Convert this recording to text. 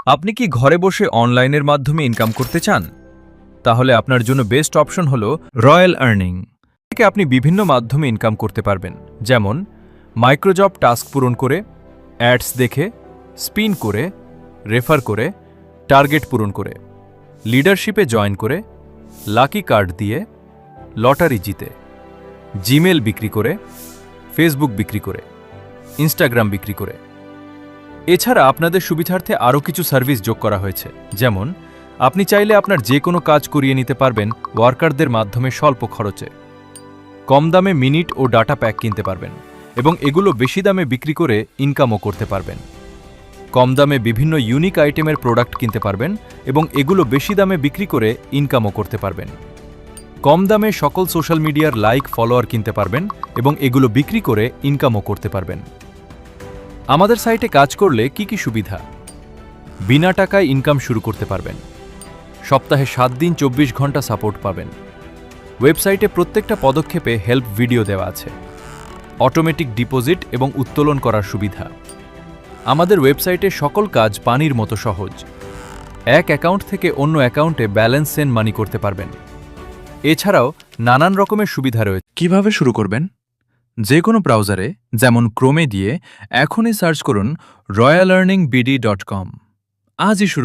আপনি কি ঘরে বসে অনলাইনের মাধ্যমে ইনকাম করতে চান? তাহলে আপনার জন্য বেস্ট অপশন হলো রয়্যাল আর্নিং। থেকে আপনি বিভিন্ন মাধ্যমে ইনকাম করতে পারবেন, যেমন মাইক্রোজব টাস্ক পূরণ করে, অ্যাডস দেখে, স্পিন করে, রেফার করে, টার্গেট পূরণ করে, লিডারশিপে জয়েন করে, লাকি কার্ড দিয়ে, লটারি জিতে, জিমেল বিক্রি করে, ফেসবুক বিক্রি করে, ইনস্টাগ্রাম বিক্রি করে। এছাড়া আপনাদের সুবিধার্থে আরও কিছু সার্ভিস যোগ করা হয়েছে, যেমন আপনি চাইলে আপনার যে কোনো কাজ করিয়ে নিতে পারবেন ওয়ার্কারদের মাধ্যমে স্বল্প খরচে। কম দামে মিনিট ও ডাটা প্যাক কিনতে পারবেন এবং এগুলো বেশি দামে বিক্রি করে ইনকামও করতে পারবেন। কম দামে বিভিন্ন ইউনিক আইটেমের প্রোডাক্ট কিনতে পারবেন এবং এগুলো বেশি দামে বিক্রি করে ইনকামও করতে পারবেন। কম দামে সকল সোশ্যাল মিডিয়ার লাইক ফলোয়ার কিনতে পারবেন এবং এগুলো বিক্রি করে ইনকামও করতে পারবেন। আমাদের সাইটে কাজ করলে কি কি সুবিধা? বিনা টাকায় ইনকাম শুরু করতে পারবেন। সপ্তাহে 7 দিন 24 ঘন্টা সাপোর্ট পাবেন। ওয়েবসাইটে প্রত্যেকটা পদক্ষেপে হেল্প ভিডিও দেওয়া আছে। অটোমেটিক ডিপোজিট এবং উত্তোলন করার সুবিধা। আমাদের ওয়েবসাইটে সকল কাজ পানির মতো সহজ। এক অ্যাকাউন্ট থেকে অন্য অ্যাকাউন্টে ব্যালেন্স সেন্ড মানি করতে পারবেন। এছাড়াও নানান রকমের সুবিধা রয়েছে। কিভাবে শুরু করবেন? যে কোনো ব্রাউজারে, যেমন ক্রোমে দিয়ে এখনই সার্চ করুন royalarningbd.com। আজই শুরু